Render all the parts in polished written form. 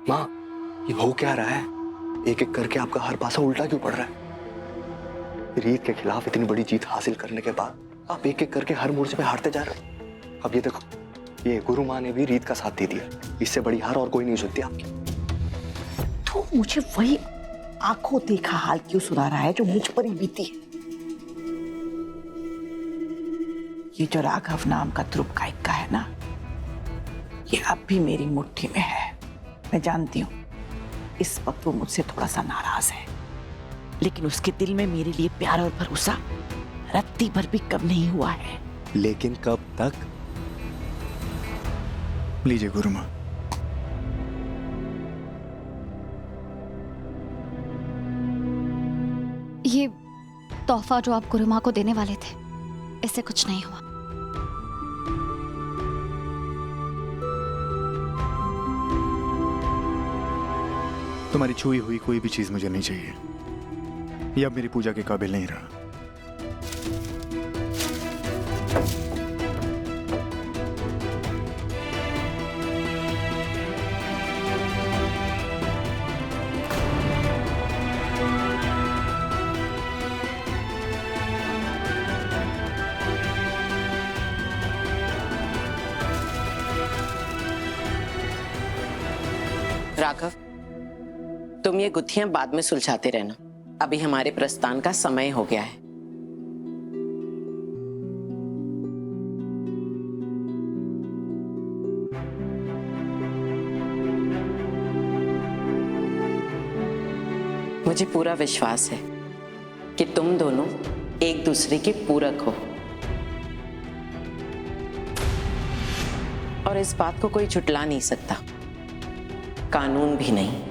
माँ, ये हो क्या रहा है? एक एक करके आपका हर पासा उल्टा क्यों पड़ रहा है? रीत के खिलाफ इतनी बड़ी जीत हासिल करने के बाद आप एक एक करके हर मोर्चे पे हारते जा रहे हो। अब ये देखो, ये गुरु माँ ने भी रीत का साथ दे दिया। इससे बड़ी हार और कोई नहीं हो सकती आपकी। तो मुझे वही आंखों देखा हाल क्यों सुना रहा है जो मुझ पर ही बीती है? ये जो राघव नाम का ध्रुव का इक्का है ना, ये अब भी मेरी मुट्ठी में है। मैं जानती हूँ इस वक्त वो मुझसे थोड़ा सा नाराज है, लेकिन उसके दिल में मेरे लिए प्यार और भरोसा रत्ती भर भी कम नहीं हुआ है। लेकिन कब तक? लीजिए गुरु माँ। ये तोहफा जो आप गुरु माँ को देने वाले थे, इससे कुछ नहीं हुआ। तुम्हारी छुई हुई कोई भी चीज मुझे नहीं चाहिए। ये अब मेरी पूजा के काबिल नहीं रहा। राघव, तुम ये गुत्थियां बाद में सुलझाते रहना। अभी हमारे प्रस्थान का समय हो गया है। मुझे पूरा विश्वास है कि तुम दोनों एक दूसरे के पूरक हो और इस बात को कोई झुटला नहीं सकता, कानून भी नहीं।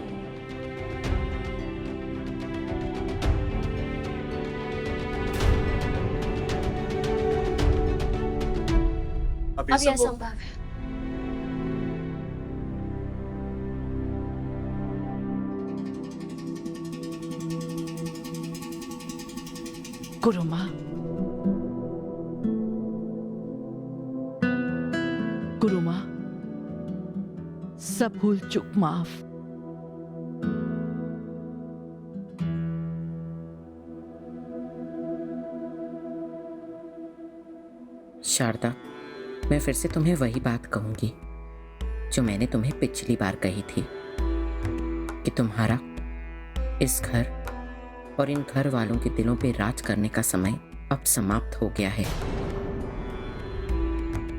अब यह संभव है। गुरु माँ, गुरु माँ, सब भूल चूक माफ। शारदा, मैं फिर से तुम्हें वही बात कहूंगी जो मैंने तुम्हें पिछली बार कही थी कि तुम्हारा इस घर और इन घर वालों के दिलों पे राज करने का समय अब समाप्त हो गया है।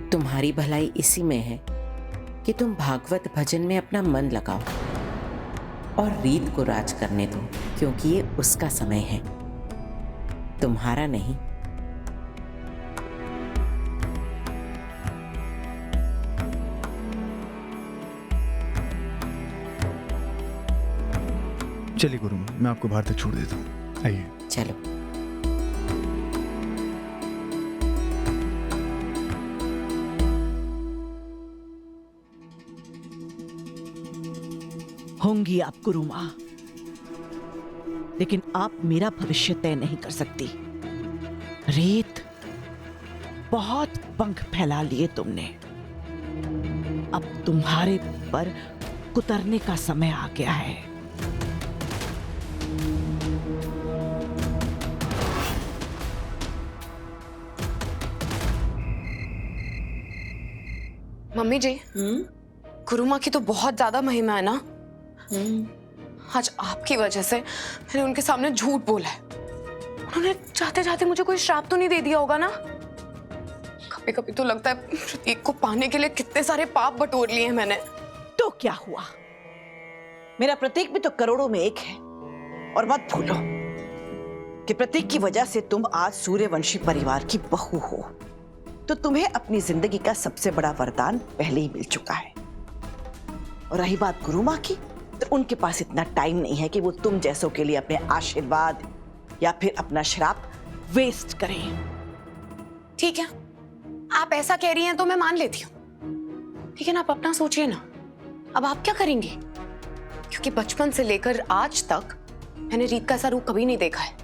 तुम्हारी भलाई इसी में है कि तुम भागवत भजन में अपना मन लगाओ और रीत को राज करने दो, क्योंकि ये उसका समय है, तुम्हारा नहीं। चलिए गुरु माँ, मैं आपको बाहर तक छोड़ देता हूँ। आइए। चलो। होंगी आप गुरु माँ, लेकिन आप मेरा भविष्य तय नहीं कर सकती। रीत, बहुत पंख फैला लिए तुमने। अब तुम्हारे पर कुतरने का समय आ गया है। मम्मी जी, गुरु माँ की तो बहुत ज्यादा महिमा है ना। आज आपकी वजह से मैंने उनके सामने झूठ बोला है। उन्होंने चाहते चाहते मुझे कोई श्राप तो नहीं दे दिया होगा ना? कभी कभी तो लगता है प्रतीक को पाने के लिए कितने सारे पाप बटोर लिए हैं मैंने। तो क्या हुआ, मेरा प्रतीक भी तो करोड़ों में एक है। और मत भूलो कि प्रतीक की वजह से तुम आज सूर्यवंशी परिवार की बहू हो, तो तुम्हें अपनी जिंदगी का सबसे बड़ा वरदान पहले ही मिल चुका है। और रही बात गुरु माँ की, तो उनके पास इतना टाइम नहीं है कि वो तुम जैसों के लिए अपने आशीर्वाद या फिर अपना श्राप वेस्ट करें। ठीक है, आप ऐसा कह रही हैं तो मैं मान लेती हूँ, लेकिन आप अपना सोचिए ना, अब आप क्या करेंगे? क्योंकि बचपन से लेकर आज तक मैंने रीत का ऐसा रूप कभी नहीं देखा है।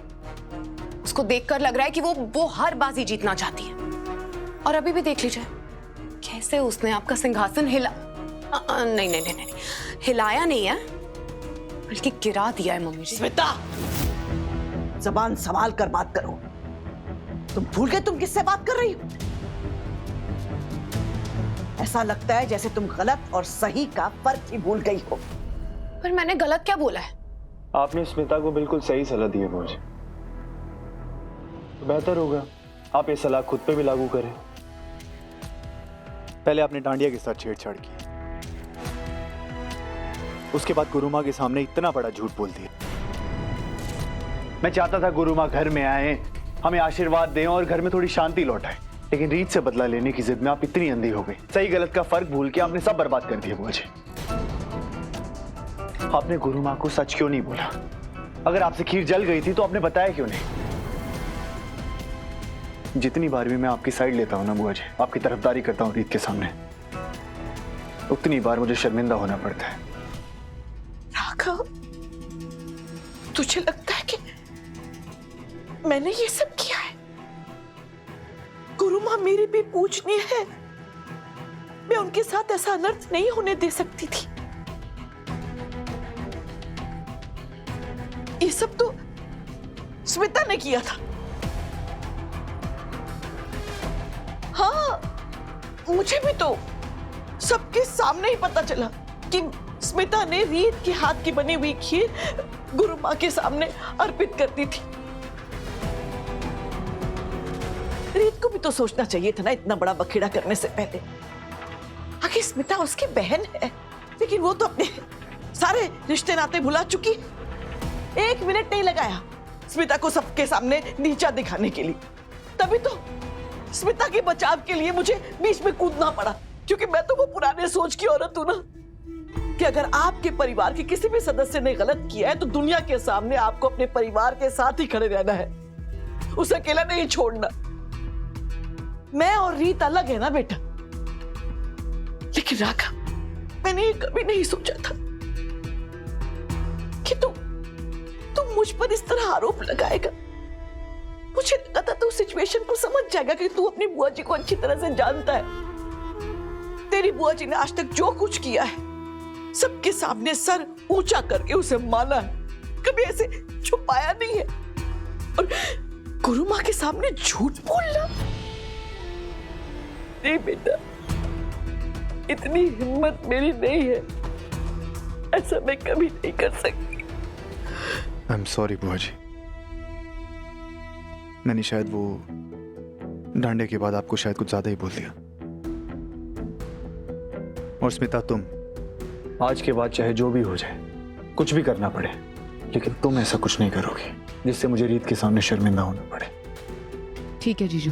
उसको देखकर लग रहा है कि वो हर बाजी जीतना चाहती है। और अभी भी देख लीजिए कैसे उसने आपका सिंहासन हिला। नहीं नहीं नहीं नहीं, हिलाया नहीं है, बल्कि गिरा दिया है मम्मी जी। स्मिता, जबान संभाल कर बात करो। तुम भूल गए तुम किससे बात कर रही हो? ऐसा लगता है जैसे तुम गलत और सही का फर्क ही भूल गई हो। पर मैंने गलत क्या बोला है? आपने स्मिता को बिल्कुल सही सलाह दी है बुआ जी। तो बेहतर होगा आप ये सलाह खुद पे भी लागू करें। पहले आपने डांडिया के साथ छेड़छाड़ की, उसके बाद गुरुमा के सामने इतना बड़ा झूठ बोल दिया। मैं चाहता था गुरुमा घर में आए, हमें आशीर्वाद दें और घर में थोड़ी शांति लौटाए, लेकिन रीत से बदला लेने की जिद में आप इतनी अंधी हो गई। सही गलत का फर्क भूल के आपने सब बर्बाद कर दिया बुआ जी। आपने गुरुमा को सच क्यों नहीं बोला? अगर आपसे खीर जल गई थी तो आपने बताया क्यों नहीं? जितनी बार भी मैं आपकी साइड लेता हूं ना बुआ जी, आपकी तरफदारी करता हूं रीत के सामने, उतनी बार मुझे शर्मिंदा होना पड़ता है। राघव, तुझे लगता है कि मैंने ये सब किया है? गुरुमा मेरी भी पूजनीय है, मैं उनके साथ ऐसा अनर्थ नहीं होने दे सकती थी। ये सब तो स्मिता ने किया था। हाँ, मुझे भी तो सबके सामने ही पता चला कि स्मिता ने रीत के हाथ की बनी हुई खीर गुरु माँ के सामने अर्पित करती थी। रीत को भी तो सोचना चाहिए था ना इतना बड़ा बखेड़ा करने से पहले। आखिर स्मिता उसकी बहन है, लेकिन वो तो अपने सारे रिश्ते नाते भुला चुकी। एक मिनट नहीं लगाया स्मिता को सबके सामने नीचा दिखाने के लिए। तभी तो स्मिता के बचाव के लिए मुझे बीच में कूदना पड़ा, क्योंकि मैं तो वो पुराने सोच की औरत हूं ना कि अगर आपके परिवार के किसी भी सदस्य ने गलत किया है तो दुनिया के सामने आपको अपने परिवार के साथ ही खड़े रहना है, उसे अकेला नहीं छोड़ना। मैं और रीत अलग है ना बेटा, लेकिन राघव, मैंने ये कभी नहीं सोचा था कि तुम मुझ पर इस तरह आरोप लगाएगा। मुझे लगा था तू सिचुएशन को समझ जाएगा कि तू अपनी बुआ जी को अच्छी तरह से जानता है। तेरी बुआ जी ने आज तक जो कुछ किया है सबके सामने सर ऊंचा करके उसे माना है, कभी ऐसे छुपाया नहीं है। और गुरु माँ के सामने झूठ बोलना, नहीं बेटा, इतनी हिम्मत मेरी नहीं है, ऐसा मैं कभी नहीं कर सकती। आई एम सॉरी बुआ जी, मैंने शायद वो डांडे के बाद आपको शायद कुछ ज्यादा ही बोल दिया। और स्मिता, तुम आज के बाद चाहे जो भी हो जाए, कुछ भी करना पड़े, लेकिन तुम ऐसा कुछ नहीं करोगे जिससे मुझे रीत के सामने शर्मिंदा होना पड़े। ठीक है जीजू।